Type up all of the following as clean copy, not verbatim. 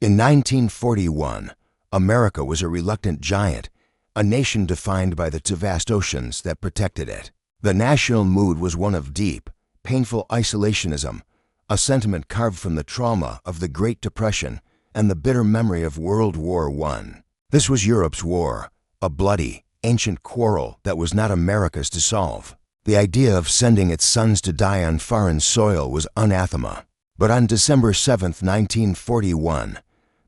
In 1941, America was a reluctant giant, a nation defined by the two vast oceans that protected it. The national mood was one of deep, painful isolationism, a sentiment carved from the trauma of the Great Depression and the bitter memory of World War I. This was Europe's war, a bloody, ancient quarrel that was not America's to solve. The idea of sending its sons to die on foreign soil was anathema. But on December 7, 1941,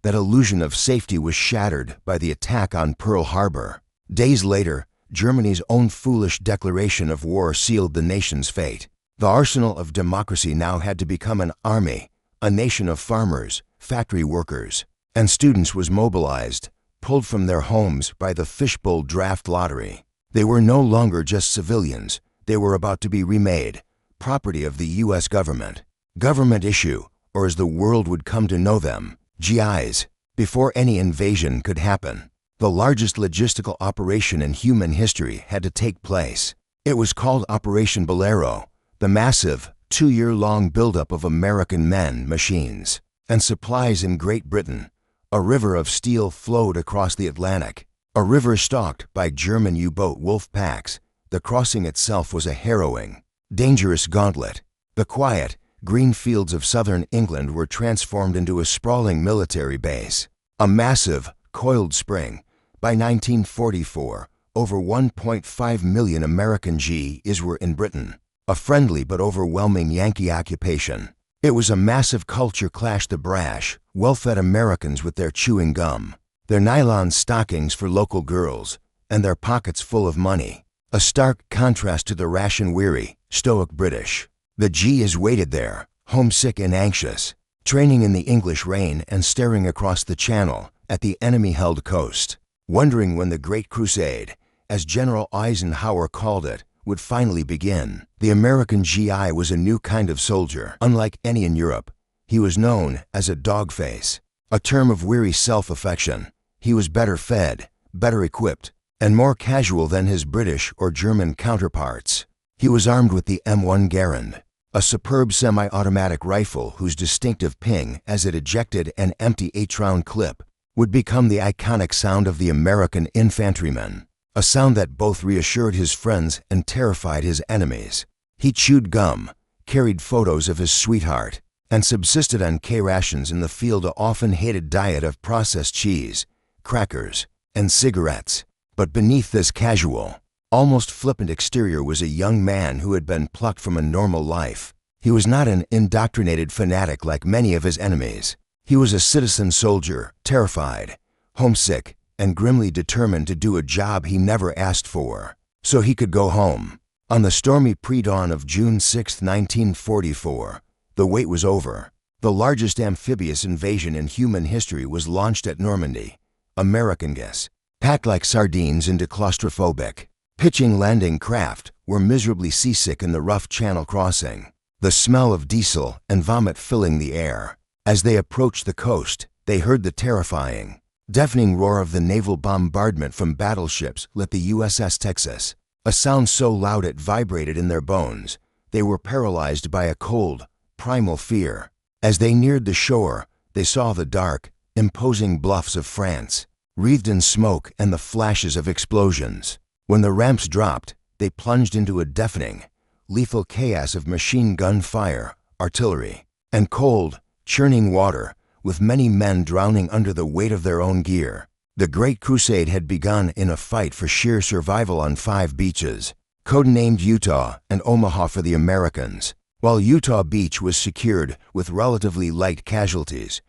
that illusion of safety was shattered by the attack on Pearl Harbor. Days later, Germany's own foolish declaration of war sealed the nation's fate. The arsenal of democracy now had to become an army, a nation of farmers, factory workers, and students was mobilized, pulled from their homes by the fishbowl draft lottery. They were no longer just civilians. They were about to be remade, property of the U.S. government. Government issue, or as the world would come to know them, GIs, before any invasion could happen. The largest logistical operation in human history had to take place. It was called Operation Bolero, the massive, 2-year-long buildup of American men, machines, and supplies in Great Britain. A river of steel flowed across the Atlantic, a river stalked by German U-boat wolf packs. The crossing itself was a harrowing, dangerous gauntlet. The quiet, green fields of southern England were transformed into a sprawling military base, a massive, coiled spring. By 1944, over 1.5 million American GIs were in Britain, a friendly but overwhelming Yankee occupation. It was a massive culture clash. The brash, well-fed Americans with their chewing gum, their nylon stockings for local girls, and their pockets full of money. A stark contrast to the ration-weary, stoic British. The GIs waited there, homesick and anxious, training in the English rain and staring across the channel at the enemy-held coast, wondering when the Great Crusade, as General Eisenhower called it, would finally begin. The American GI was a new kind of soldier, unlike any in Europe. He was known as a dogface, a term of weary self-affection. He was better fed, better equipped, and more casual than his British or German counterparts. He was armed with the M1 Garand, a superb semi-automatic rifle whose distinctive ping as it ejected an empty 8-round clip would become the iconic sound of the American infantryman, a sound that both reassured his friends and terrified his enemies. He chewed gum, carried photos of his sweetheart, and subsisted on K-rations in the field, an often-hated diet of processed cheese, crackers, and cigarettes. But beneath this casual, almost flippant exterior was a young man who had been plucked from a normal life. He was not an indoctrinated fanatic like many of his enemies. He was a citizen soldier, terrified, homesick, and grimly determined to do a job he never asked for, so he could go home. On the stormy pre-dawn of June 6, 1944, the wait was over. The largest amphibious invasion in human history was launched at Normandy. American guests, packed like sardines into claustrophobic, pitching landing craft, were miserably seasick in the rough channel crossing, the smell of diesel and vomit filling the air. As they approached the coast, they heard the terrifying, deafening roar of the naval bombardment from battleships like the USS Texas, a sound so loud it vibrated in their bones. They were paralyzed by a cold, primal fear. As they neared the shore, they saw the dark, imposing bluffs of France, wreathed in smoke and the flashes of explosions. When the ramps dropped, they plunged into a deafening, lethal chaos of machine gun fire, artillery, and cold, churning water, with many men drowning under the weight of their own gear. The Great Crusade had begun in a fight for sheer survival on 5 beaches, codenamed Utah and Omaha for the Americans. While Utah Beach was secured with relatively light casualties,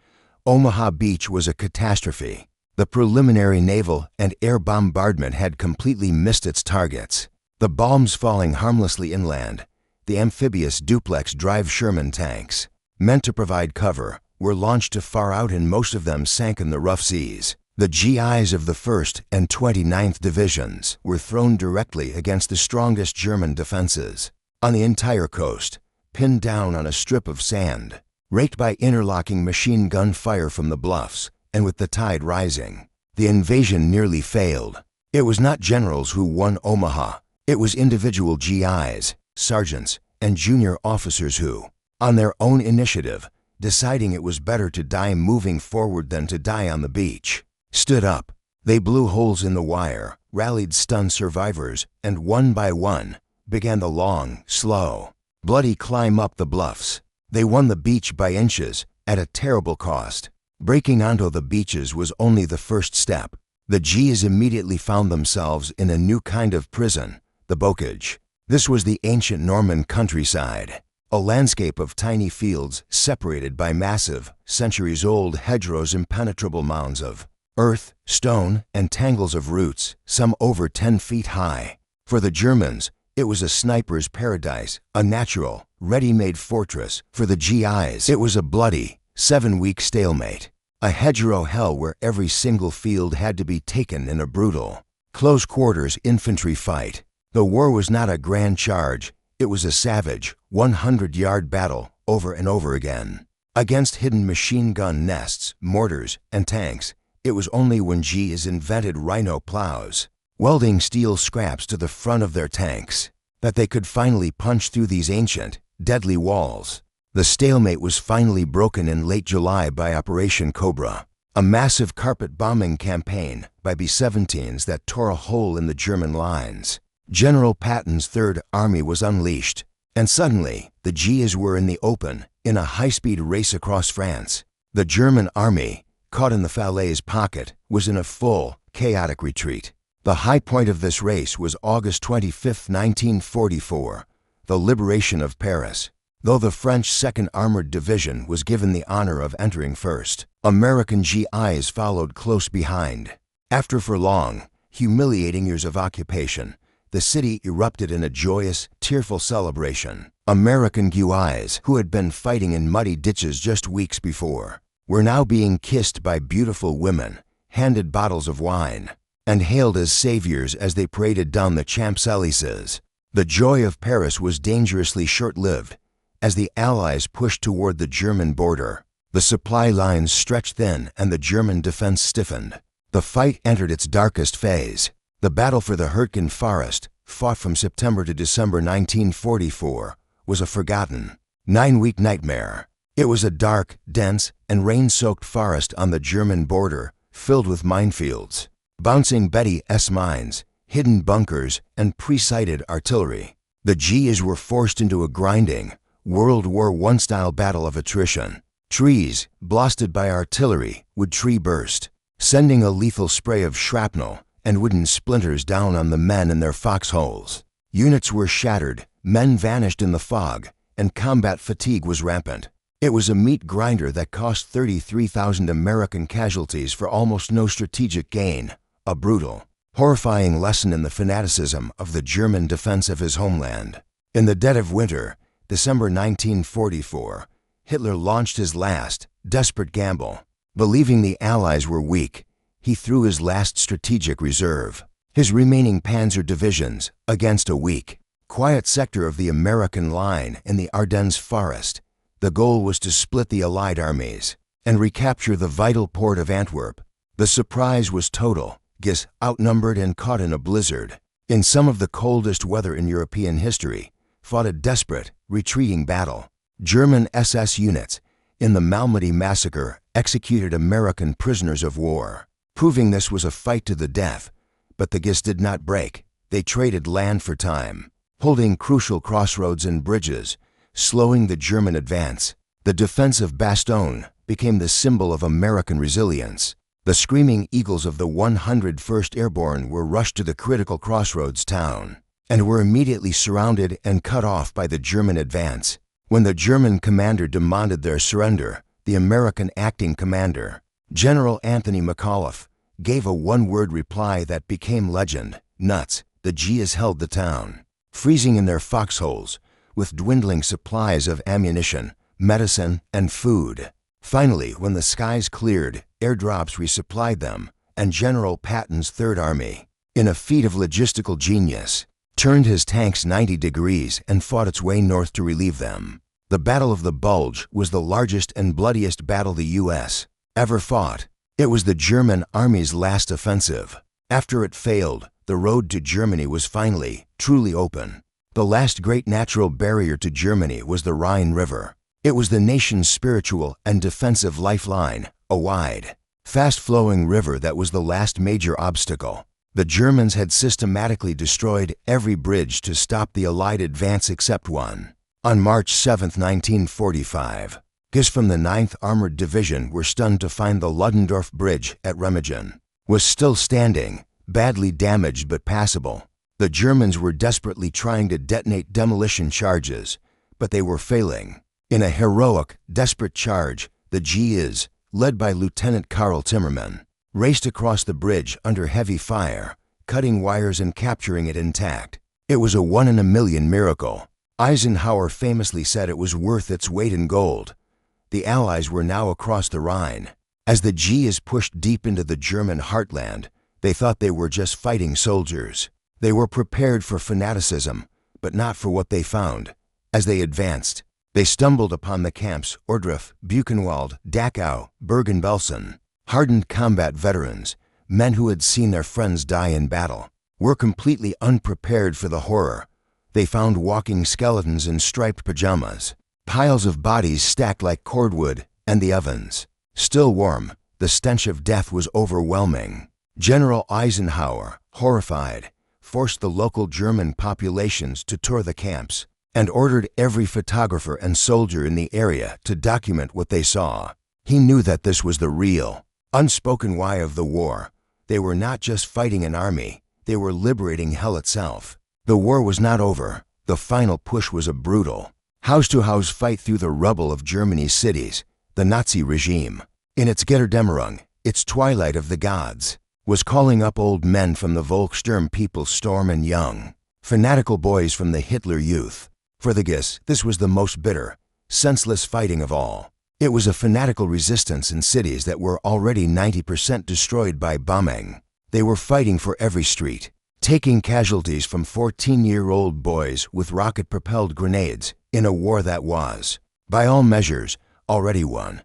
Omaha Beach was a catastrophe. The preliminary naval and air bombardment had completely missed its targets. The bombs falling harmlessly inland, the amphibious duplex drive Sherman tanks, meant to provide cover, were launched to far out and most of them sank in the rough seas. The GIs of the 1st and 29th Divisions were thrown directly against the strongest German defenses. On the entire coast, pinned down on a strip of sand, raked by interlocking machine gun fire from the bluffs, and with the tide rising, the invasion nearly failed. It was not generals who won Omaha. It was individual GIs, sergeants, and junior officers who, on their own initiative, deciding it was better to die moving forward than to die on the beach, stood up. They blew holes in the wire, rallied stunned survivors, and one by one, began the long, slow, bloody climb up the bluffs. They won the beach by inches, at a terrible cost. Breaking onto the beaches was only the first step. The G's immediately found themselves in a new kind of prison, the bocage. This was the ancient Norman countryside, a landscape of tiny fields separated by massive, centuries-old hedgerows, impenetrable mounds of earth, stone, and tangles of roots, some over 10 feet high. For the Germans, it was a sniper's paradise, a natural, ready-made fortress. For the GIs, it was a bloody, 7-week stalemate, a hedgerow hell where every single field had to be taken in a brutal, close-quarters infantry fight. The war was not a grand charge, it was a savage, 100-yard battle over and over again. Against hidden machine gun nests, mortars, and tanks, it was only when G's invented rhino plows, welding steel scraps to the front of their tanks, that they could finally punch through these ancient, deadly walls. The stalemate was finally broken in late July by Operation Cobra, a massive carpet bombing campaign by B-17s that tore a hole in the German lines. General Patton's Third Army was unleashed, and suddenly the G's were in the open, in a high-speed race across France. The German army, caught in the Falaise pocket, was in a full, chaotic retreat. The high point of this race was August 25, 1944, the liberation of Paris. Though the French 2nd Armored Division was given the honor of entering first, American GIs followed close behind. After for long, humiliating years of occupation, the city erupted in a joyous, tearful celebration. American GIs, who had been fighting in muddy ditches just weeks before, were now being kissed by beautiful women, handed bottles of wine, and hailed as saviors as they paraded down the Champs-Élysées. The joy of Paris was dangerously short-lived. As the Allies pushed toward the German border, the supply lines stretched thin and the German defense stiffened. The fight entered its darkest phase. The battle for the Hürtgen Forest, fought from September to December 1944, was a forgotten, 9-week nightmare. It was a dark, dense, and rain-soaked forest on the German border, filled with minefields, bouncing Betty S mines, hidden bunkers, and pre-sighted artillery. The G's were forced into a grinding, World War I-style battle of attrition. Trees, blasted by artillery, would tree burst, sending a lethal spray of shrapnel and wooden splinters down on the men in their foxholes. Units were shattered, men vanished in the fog, and combat fatigue was rampant. It was a meat grinder that cost 33,000 American casualties for almost no strategic gain, a brutal, horrifying lesson in the fanaticism of the German defense of his homeland. In the dead of winter, December 1944, Hitler launched his last, desperate gamble. Believing the Allies were weak, he threw his last strategic reserve, his remaining panzer divisions, against a weak, quiet sector of the American line in the Ardennes forest. The goal was to split the Allied armies and recapture the vital port of Antwerp. The surprise was total. Gis, outnumbered and caught in a blizzard, in some of the coldest weather in European history, fought a desperate, retreating battle. German SS units, in the Malmedy massacre, executed American prisoners of war, proving this was a fight to the death. But the Gis did not break. They traded land for time, holding crucial crossroads and bridges, slowing the German advance. The defense of Bastogne became the symbol of American resilience. The screaming eagles of the 101st Airborne were rushed to the critical crossroads town, and were immediately surrounded and cut off by the German advance. When the German commander demanded their surrender, the American acting commander, General Anthony McAuliffe, gave a one-word reply that became legend: nuts. The G's held the town, freezing in their foxholes, with dwindling supplies of ammunition, medicine, and food. Finally, when the skies cleared, airdrops resupplied them, and General Patton's Third Army, in a feat of logistical genius, turned his tanks 90 degrees and fought its way north to relieve them. The Battle of the Bulge was the largest and bloodiest battle the U.S. ever fought. It was the German army's last offensive. After it failed, the road to Germany was finally, truly open. The last great natural barrier to Germany was the Rhine River. It was the nation's spiritual and defensive lifeline, a wide, fast-flowing river that was the last major obstacle. The Germans had systematically destroyed every bridge to stop the Allied advance except one. On March 7, 1945, guys from the 9th Armored Division were stunned to find the Ludendorff Bridge at Remagen was still standing, badly damaged but passable. The Germans were desperately trying to detonate demolition charges, but they were failing. In a heroic, desperate charge, the GIs, led by Lieutenant Karl Timmermann, raced across the bridge under heavy fire, cutting wires and capturing it intact. It was a one-in-a-million miracle. Eisenhower famously said it was worth its weight in gold. The Allies were now across the Rhine. As the GIs pushed deep into the German heartland, they thought they were just fighting soldiers. They were prepared for fanaticism, but not for what they found. As they advanced, they stumbled upon the camps Ohrdruf, Buchenwald, Dachau, Bergen-Belsen. Hardened combat veterans, men who had seen their friends die in battle, were completely unprepared for the horror. They found walking skeletons in striped pajamas, piles of bodies stacked like cordwood, and the ovens. Still warm, the stench of death was overwhelming. General Eisenhower, horrified, forced the local German populations to tour the camps and ordered every photographer and soldier in the area to document what they saw. He knew that this was the real, unspoken why of the war. They were not just fighting an army, they were liberating hell itself. The war was not over. The final push was a brutal, house-to-house fight through the rubble of Germany's cities. The Nazi regime, in its Götterdämmerung, its twilight of the gods, was calling up old men from the Volkssturm people Storm and young, fanatical boys from the Hitler Youth. For the GIs, this was the most bitter, senseless fighting of all. It was a fanatical resistance in cities that were already 90% destroyed by bombing. They were fighting for every street, taking casualties from 14-year-old boys with rocket-propelled grenades in a war that was, by all measures, already won.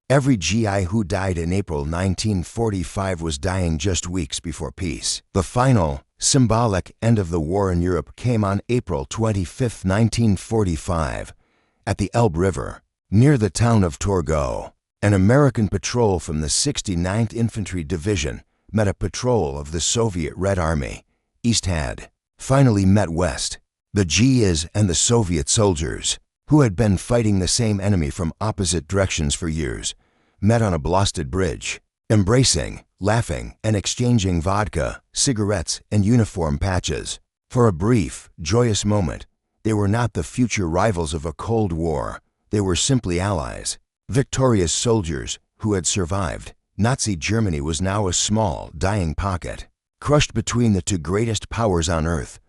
Every GI who died in April 1945 was dying just weeks before peace. The final, symbolic end of the war in Europe came on April 25, 1945, at the Elbe River, near the town of Torgau. An American patrol from the 69th Infantry Division met a patrol of the Soviet Red Army. East had finally met West. The GIs and the Soviet soldiers, who had been fighting the same enemy from opposite directions for years, met on a blasted bridge, embracing, laughing, and exchanging vodka, cigarettes, and uniform patches. For a brief, joyous moment, they were not the future rivals of a Cold War. They were simply allies, victorious soldiers who had survived. Nazi Germany was now a small, dying pocket, crushed between the two greatest powers on earth.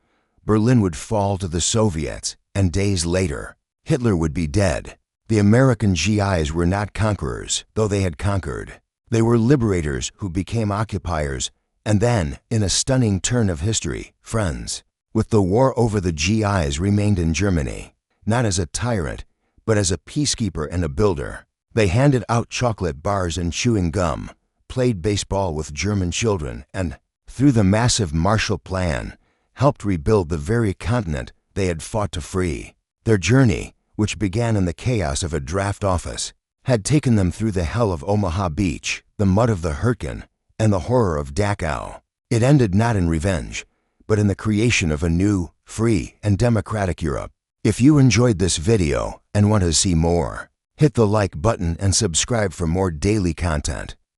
Berlin would fall to the Soviets, and days later, Hitler would be dead. The American GIs were not conquerors, though they had conquered. They were liberators who became occupiers, and then, in a stunning turn of history, friends. With the war over, the GIs remained in Germany, not as a tyrant, but as a peacekeeper and a builder. They handed out chocolate bars and chewing gum, played baseball with German children, and, through the massive Marshall Plan, helped rebuild the very continent they had fought to free. Their journey, which began in the chaos of a draft office, had taken them through the hell of Omaha Beach, the mud of the Hurricane, and the horror of Dachau. It ended not in revenge, but in the creation of a new, free, and democratic Europe. If you enjoyed this video and want to see more, hit the like button and subscribe for more daily content.